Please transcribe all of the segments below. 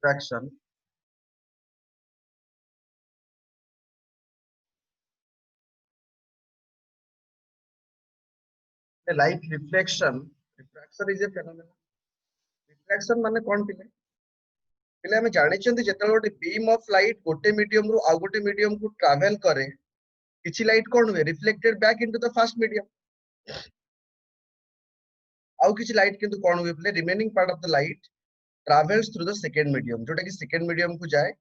refraction. The light reflection. Refraction is a phenomenon. Refraction माने कौन पिले? पिले हमें जाने चंदी जेतल गोटे beam of light गोटे medium रू आउ गोटे medium को travel करे. किछि light कौन हुए? Reflected back into the first medium. आउ किछि light किंतु कौन हुए पिले? Remaining part of the light travels through the second medium. जोटा कि second medium को जाए.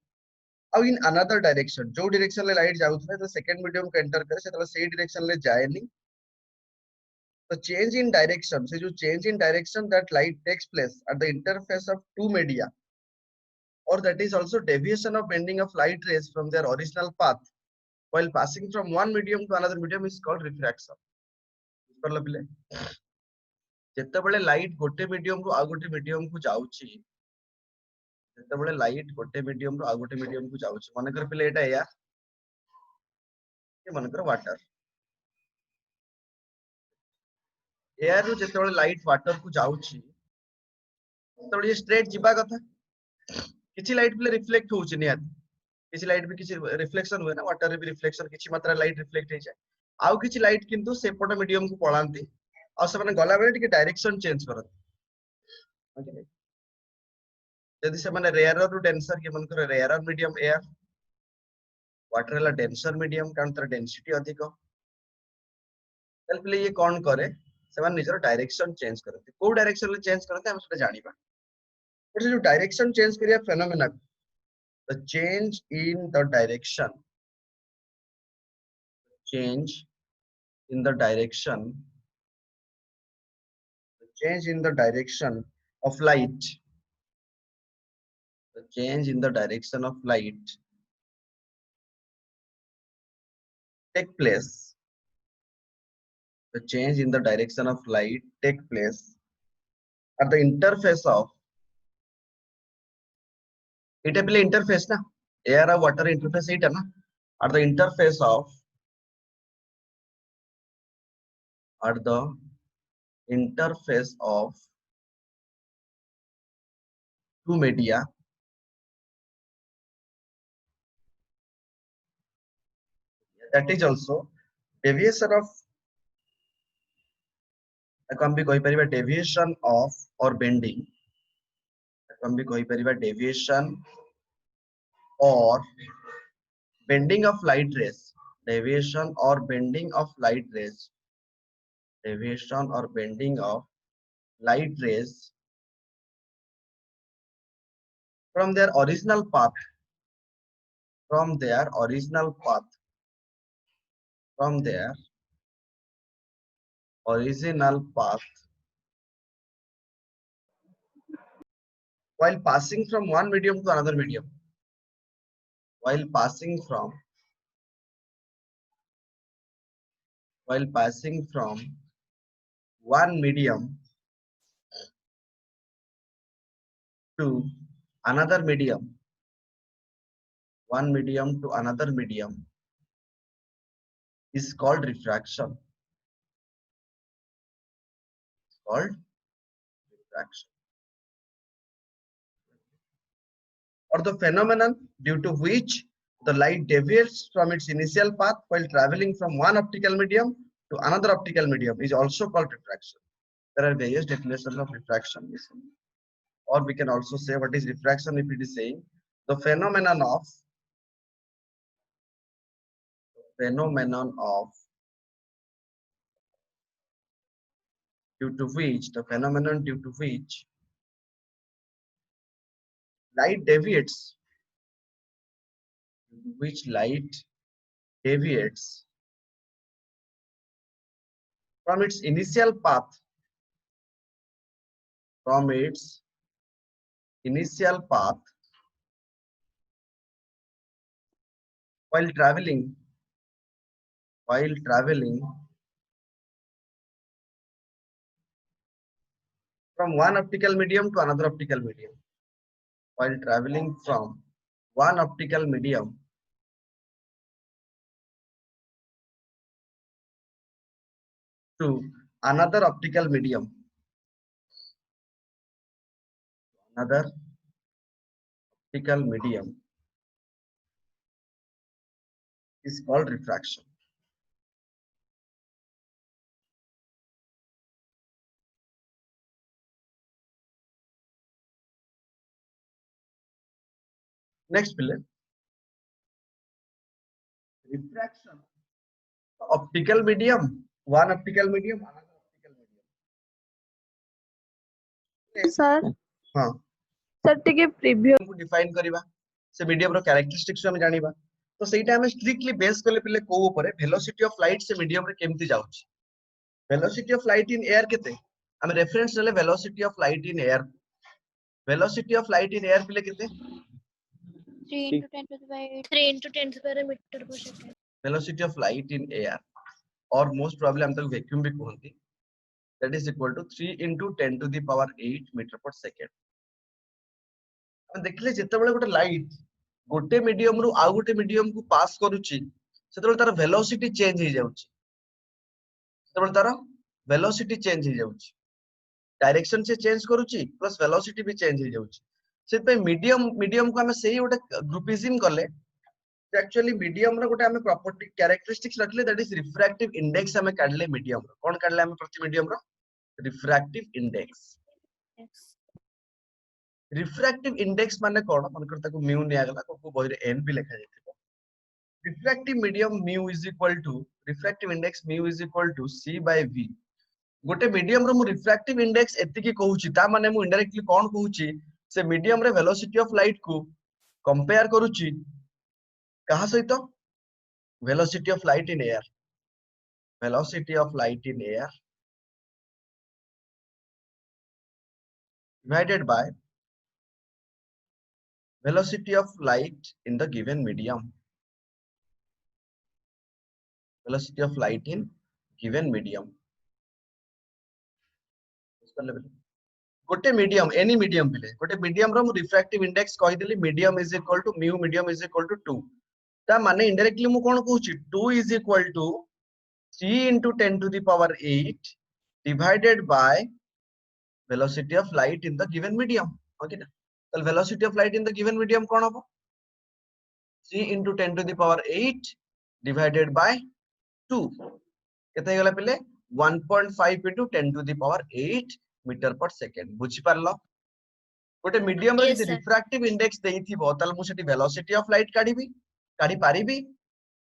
अब in another direction. जो direction ले light जाउथले तो second medium को enter करे सेतला सेही direction ले जाएनी. The change in direction, so जो change in direction that light takes place at the interface of two media, or that is also deviation of bending of light rays from their original path while passing from one medium to another medium is called refraction. बुझिपारल पिले जेतेबेले light गोटे medium रु आ गोटे medium को जाउची जेतेबेले light गोटे medium रु आ गोटे medium को जाउची माने कर पिले एटा एयर ये माने कर वाटर एयर रु जेतेबेले लाइट वाटर को जाउची तो ये स्ट्रेट जिबा कथा किछि लाइट पिले रिफ्लेक्ट होउची नियत किछि लाइट भी किछि रिफ्लेक्शन हुए ना वाटर रे भी रिफ्लेक्शन किछि मात्रा लाइट रिफ्लेक्ट हे जाय आउ किछि लाइट किंतु सेपट मीडियम को पळांती आ से माने गला बेले टिके डायरेक्शन चेंज करत ओके यदि से माने रेयरर रु डेंसर के मन करे रेयरर मीडियम एयर वाटर हला डेंसर मीडियम कारण तर डेंसिटी अधिक तल ये कोन करे से माने निजर डायरेक्शन चेंज करत को डायरेक्शन ले चेंज करत हम सेटा जानिबा बट जो डायरेक्शन चेंज करिया phenomena the change in the direction change in the direction the change in the direction of light the change in the direction of light take place the change in the direction of light take place at the interface of it will interface na air or water interface it na at the interface of at the interface of two media that is also deviation of can be कहि परिबा deviation of or bending can be कहि परिबा deviation or bending of light rays deviation or bending of light rays deviation or bending of light rays from their original path from their original path from their original path while passing from one medium to another medium while passing from one medium to another medium one medium to another medium is called refraction called refraction or the phenomenon due to which the light deviates from its initial path while traveling from one optical medium to another optical medium is also called refraction. There are various definitions of refraction. Or we can also say what is refraction if it is saying the phenomenon of due to which the phenomenon due to which light deviates from its initial path while traveling from one optical medium to another optical medium while traveling from one optical medium to another optical medium optical medium is called refraction. Next pillar, refraction. Optical medium, one optical medium, another optical medium. Sir हाँ, sir टिके previous को define करिबा से medium रो characteristics हम जानिबा तो सेटा हम strictly base करले पिले को ऊपर वेलोसिटी ऑफ लाइट से मीडियम रे केमति जाउची velocity of light in air केते हम रेफरेंस ले velocity of light in air velocity of light in air पिले केते 3 into 10 to the power 3 into 10 to the power meter per second. Velocity of light in air और most probably हम तक vacuum भी कहंती that is equal to 3 into 10 to the power 8 meter per second. हम देखले जेतेबेले गोटे light गोटे medium रु आ गोटे मीडियम को पास करूची सेतेबेले तार वेलोसिटी चेंज हो जाउची सेतेबेले तार वेलोसिटी चेंज हो जाउची डायरेक्शन से चेंज करूची प्लस वेलोसिटी भी चेंज हो जाउची सेते मीडियम को हम सेही गोटे ग्रुपिज्म करले एक्चुअली मीडियम रो गोटे हम प्रॉपर्टी कैरेक्टरिस्टिक्स रखले दैट इज रिफ्रैक्टिव इंडेक्स हम काढले मीडियम रो कोन काढले हम प्रति मीडियम रो refractive index Yes. Refractive index माने कोन मनकर ताको म्यू निया गला को बहिरे एन भी लिखा जायतिबो refractive medium mu is equal to refractive index mu is equal to c by v गोटे मीडियम रो मु रिफ्रैक्टिव इंडेक्स एति की कहूची ता माने मु इनडायरेक्टली कोन कहूची से मीडियम रे वेलोसिटी ऑफ लाइट को कंपेयर करूची कहा सहित velocity of light in air velocity of light in air divided by velocity of light in the given medium velocity of light in given medium गोटे medium any medium पिले गोटे medium रो mu refractive index कहि देली medium is equal to mu medium is equal to 2 ता माने indirectly mu कोन कहूची 2 is equal to 3 into 10 to the power 8 divided by velocity of light in the given medium okay na so velocity of light in the given medium kon hobo 3 into 10 to the power 8 divided by 2 kete gala pile 1.5 into 10 to the power 8 meter per second बुझी पारलो गोटे medium रे Yes, जे sir. Refractive index देइथिबो ताल मु सेठी velocity of light काढी पारिबी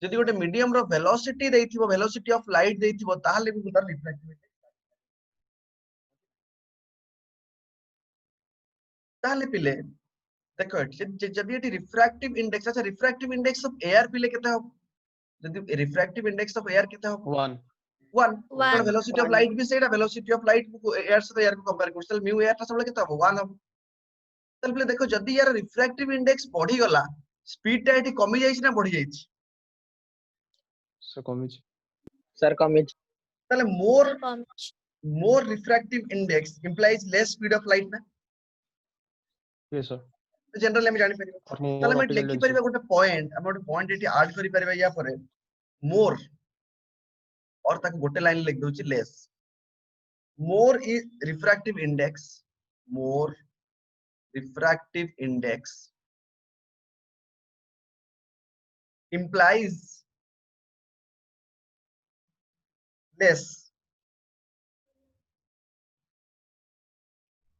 जदि गोटे medium रो वेलोसिटी देइथिबो वेलोसिटी ऑफ लाइट देइथिबो ताहाले भी तार रिफ्रैक्टिव ताहाले पिले देखो जदि एटी रिफ्रैक्टिव इंडेक्स अच्छा रिफ्रैक्टिव इंडेक्स ऑफ एयर पिले केते हो जदि रिफ्रैक्टिव इंडेक्स ऑफ एयर केते हो 1 1 One. वेलोसिटी ऑफ लाइट भी सेटा वेलोसिटी ऑफ लाइट को एयर से एयर को कंपेयर कर तल म्यू एयर ता सबले केते हो 1 हो तल पिले देखो जदि यार रिफ्रैक्टिव इंडेक्स बढ़ी गला स्पीड ता एटी कमी जाइछ ना बढ़ी जाइछ सर कमिज सर कमिज ताले मोर Sir, comment. more refractive index implies less speed of light ना यस सर जनरली हम जानि परिबा और ताले मोर हम ऑप्टिकल लिखि परिबा गोटे पॉइंट हम गोटे पॉइंट एटी ऐड करि परिबा या परे मोर और ताको गोटे लाइन लिख दोछि less more is refractive index more refractive index implies less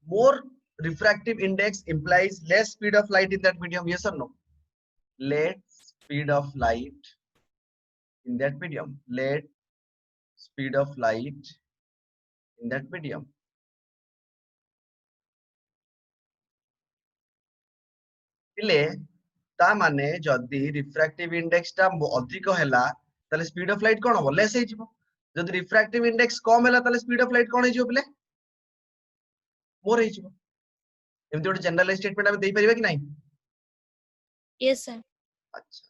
more refractive index implies less speed of light in that medium yes or no less speed of light in that medium less speed of light in that medium इले ता माने जदी refractive index ता अधिक हैला ताले speed of light कोन हो less हे जिवो जदी रिफ्रैक्टिव इंडेक्स कम हैला ताले स्पीड ऑफ लाइट कोन हे जिवो बिले मोर हे जिवो एमति गोटे जनरल स्टेटमेंट हम देई परिबा कि नहीं Yes, sir. अच्छा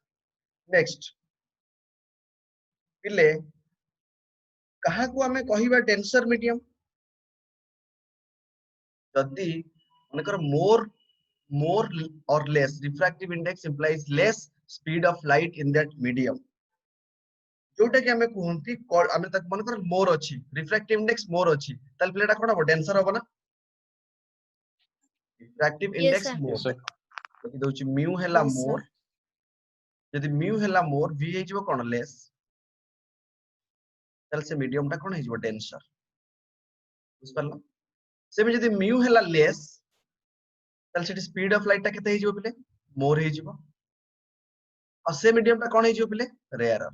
नेक्स्ट पिले कहा को हमें कहिबा टेंसर मीडियम जदी मनकर more or less refractive index implies less speed of light in that medium जोटा कि हमें कहंती हमें तक मन कर मोर अछि रिफ्रैक्टिव इंडेक्स मोर अछि ताल प्लेटा कोन हो डेंसर होबो ना रिफ्रैक्टिव Yes, इंडेक्स sir. मोर यस सर देखि दउची म्यू हैला Yes, मोर यदि म्यू हैला मोर v हे जिवो कोन लेस तल से मीडियम टा कोन हे जिवो डेंसर बुझ परलो सेम यदि म्यू हैला लेस तल से स्पीड ऑफ लाइट टा केते हे जिवो पिले मोर हे जिवो और से मीडियम टा कोन हे जिवो पिले रेयरर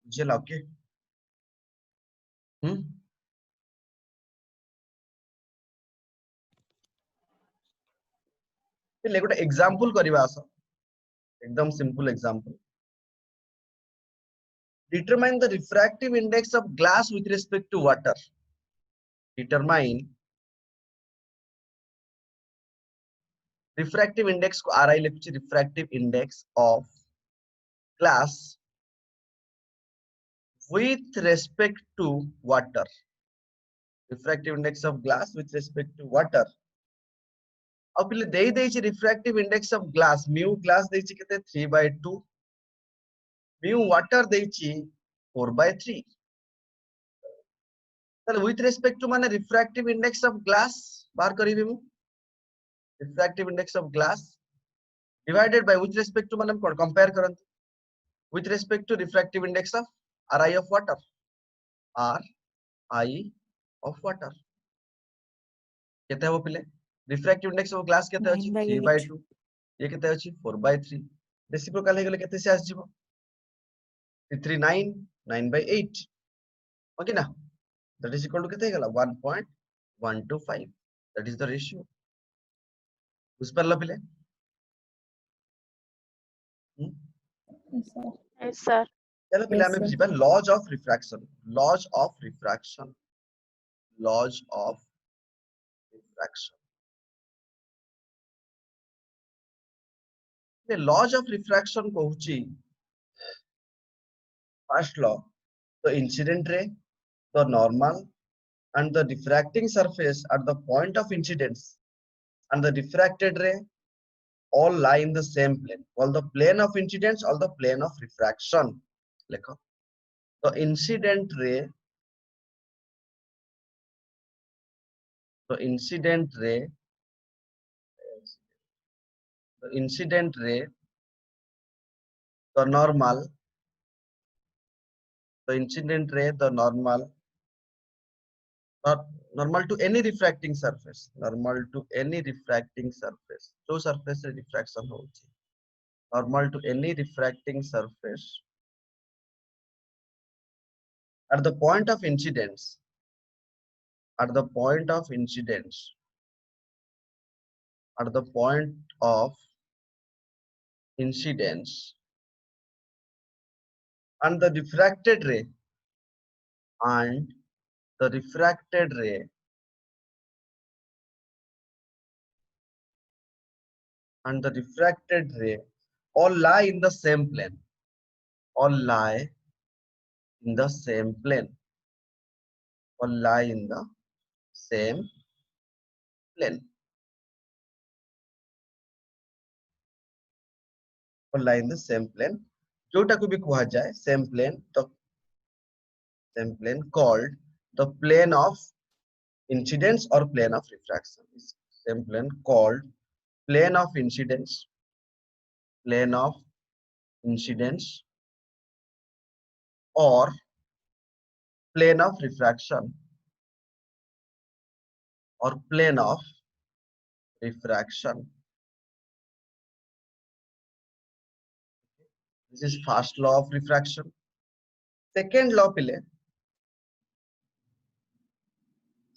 बुझिला ओके पिले गोटे एग्जांपल करबा आसो एकदम simple example determine the refractive index of glass with respect to water determine refractive index को RI लिखुची refractive index of glass with respect to water refractive index of glass with respect to water अब पिले देई देइची refractive index of glass mu glass देइची केते 3/2 mu water देइची 4/3 ताले with respect to माने refractive index of glass बाहर करिवे मु refractive index of glass divided by with respect to माने कोन कंपेयर करंत with respect to refractive index of Ri of water Ri of water केते हो पिले refractive index of glass केते अछि 3/2 ये केते अछि 4/3 रेसिप्रोकल हे गेले केते से आस जिवो 339 9/8 ओके ना that is equal to केते हे गेला 1.125 that is the ratio बुझ परला पिले yes, sir. चलो पिले हमें बुझिबा laws of refraction laws of refraction laws of refraction the laws of refraction कहूची first law the incident ray the normal and the diffracting surface at the point of incidence and the diffracted ray all lie in the same plane all the plane of incidence all the plane of refraction lekho the incident ray the incident ray the incident ray the normal the incident ray the normal not normal to any refracting surface normal to any refracting surface so surface रे diffraction होची normal to any refracting surface at the point of incidence at the point of incidence at the point of incidence and the diffracted ray and the refracted ray and the refracted ray all lie in the same plane all lie in the same plane all lie in the same plane all lie in the same plane जोटा को भी कहा जाए same plane तो same plane called the plane of incidence or plane of refraction same plane called plane of incidence or plane of refraction or plane of refraction this is first law of refraction second law pile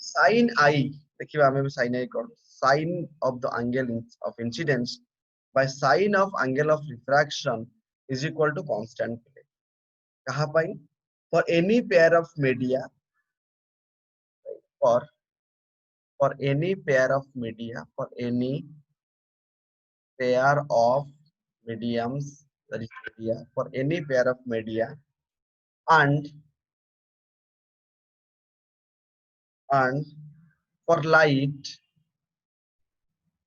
sin I देखिए हमें sin I कौन sin of the angle of incidence by sin of angle of refraction is equal to constant pile कहाँ पाई for any pair of media for any pair of media for any pair of mediums that is media for any pair of media and for light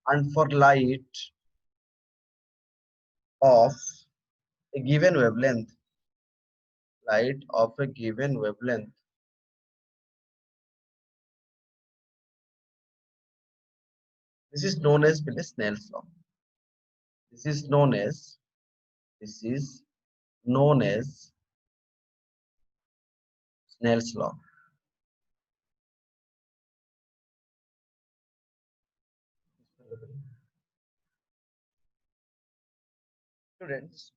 and for light of a given wavelength light of a given wavelength This is known as Snell's law. This is known as Snell's law. Students,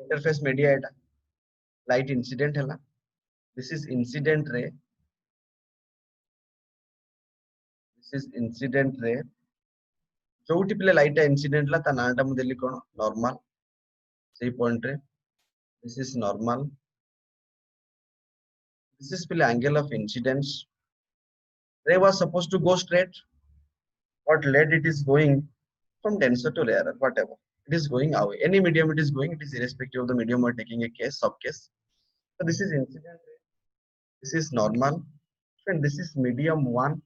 interface media eta light incident hela. This is incident ray. This is incident ray. जोटी पिले light incident ला ता नाटा मु देली कोन normal सही point रे. This is normal. This is piले angle of incidence. Ray was supposed to go straight, but let it is going from denser to rarer, whatever. It is going away. Any medium it is going, it is irrespective of the medium we are taking a case, sub case. So this is incident ray. This is normal. And this is medium 1.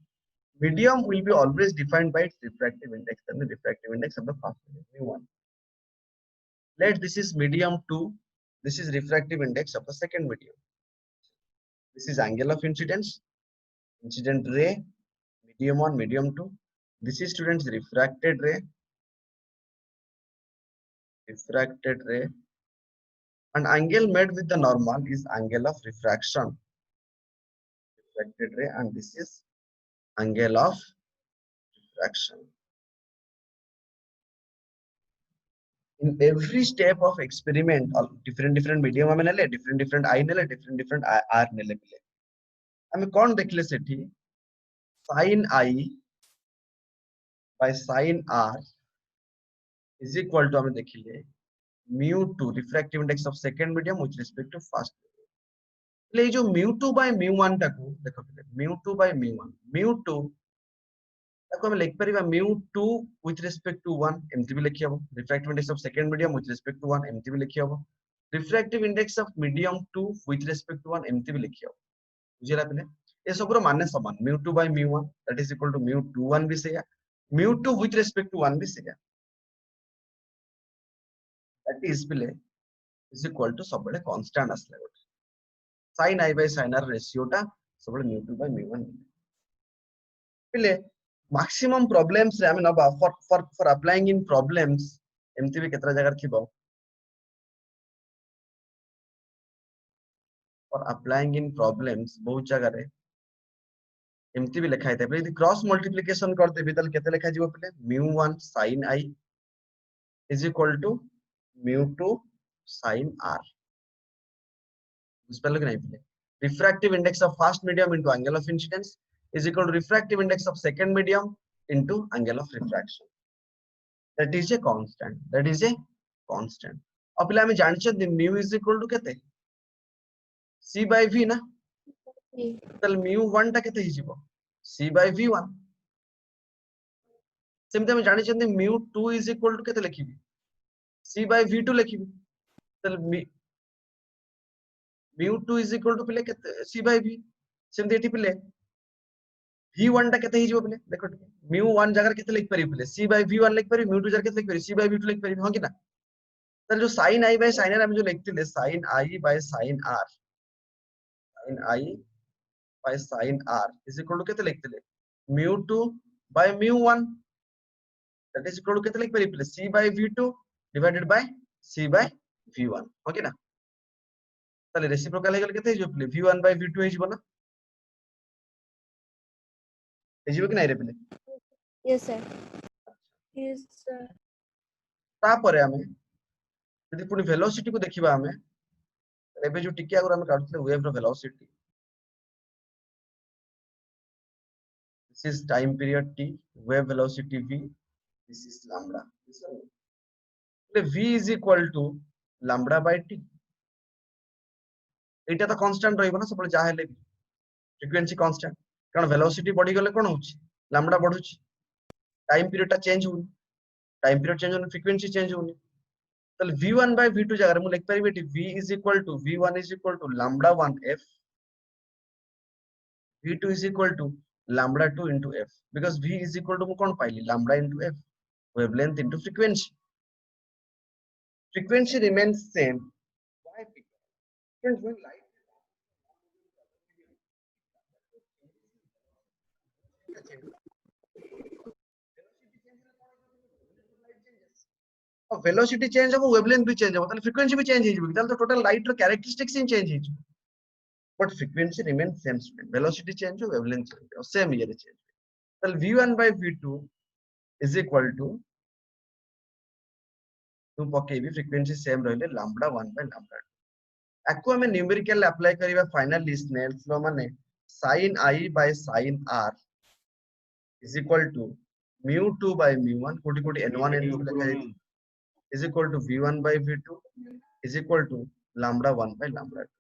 Medium will be always defined by its refractive index and the refractive index of the first medium, mu1. Let this is medium 2. This is refractive index of the second medium. This is angle of incidence, incident ray, medium 1, medium 2. This is students refracted ray, and angle made with the normal is angle of refraction, refracted ray, and this is angle of refraction. In every step of experiment, different medium ame nele, different I nele, different R nele pile. ame kon dekhile sethi sin I by sin R is equal to ame dekhile mu2 refractive index of second medium with respect to first medium. ले जो mu2 by mu1 टाको देखो mu2 by mu2 ताको हम लिख परिबा mu2 with respect to 1 एमती भी लिखि हबो. refractive index of second medium with respect to 1 एमती भी लिखि हबो. refractive index of medium 2 with respect to 1 एमती भी लिखि हबो. बुझिला पिले ए सबरो माने समान mu2 by mu1 that is equal to mu21 भी सेया mu2 with respect to 1 भी सेया that is पिले is equal to सबले constant आसले गोटे sin I by sin R ratio टा सबले mu2 by mu1 पिले maximum problems रे आमे नबा for applying in problems एमती भी केतरा जगह थिबो for applying in problems बहुत जगह रे एमती भी लिखा है तबे यदि क्रॉस मल्टीप्लिकेशन करते भी तल केते लिखा जीवो पिले mu1 sin I is equal to mu2 sin R. बुझ कि नहीं पिले refractive index of first medium into angle of incidence is equal to refractive index of second medium into angle of refraction. That is a constant. अब पिला हमें जानि छ mu is equal to केते c by v ना तल mu1 टा केते हि जीवो c by v1 सेमते हम जानि छ mu2 is equal to केते लिखिबी c by v2 लिखिबी तल mu2 is equal to पिले केते c by v सेमते एठी पिले v1 टा केते हि जीवो पिले देखो mu1 जगह केते लिख परिबी पिले c by v1 लिख परिबी mu2 जगह केते लिख परिबी c by v2 लिख परिबी हां कि ना तल जो sin I by sin R हम जो लिखते sin I by sin R is equal to केते लिखते mu2 by mu1 that is equal to केते लिख परिबी पिले c by v2 divided by c by v1 okay ना ताले रेसिप्रोकल हे गेल केते हिजो पिले v1 by v2 हिजो ना हिजो कि नाही रे पिले Yes, sir. Yes, sir. ता परे हमें यदि पुनी वेलोसिटी को देखिबा हमें एबे जो टिके अगर हमें काटले वेव रो velocity this is time period t wave velocity v this is lambda v is equal to lambda by t एटा तो कांस्टेंट रहइबो ना सब जा हेले फ्रीक्वेंसी कांस्टेंट कारण वेलोसिटी बढ़ी गले कोन होची लैम्बडा बढ़ुची टाइम पीरियड टा चेंज होनी टाइम पीरियड चेंज होनी फ्रीक्वेंसी चेंज होनी तल v1 by v2 जगह मु लिख परिबेटी v is equal to v1 is equal to lambda 1 f v2 is equal to lambda 2 into f because v is equal to मु कोन पाइली lambda into f wavelength into frequency remains same why? Because when light velocity change habo, wavelength भी change habo, frequency भी change ହେଇଯିବ, ତାହେଲେ ତ total light ର characteristics ହିଁ change ହେଇଯିବ, but frequency remains same student, velocity change हो, wavelength change हो, same year change, ତାହେଲେ v1 by v2 is equal to तू पकेबी frequency same रहले lambda 1 by lambda 2, आकु हमें न्यूमेरिकल अप्लाई करिवा फाइनली स्नेल्स लॉ माने sin I by sin r is equal to mu 2 by mu 1 कोटि कोटि n1 n2 लिखा जाय is equal to v1 by v2 is equal to lambda 1 by lambda 2.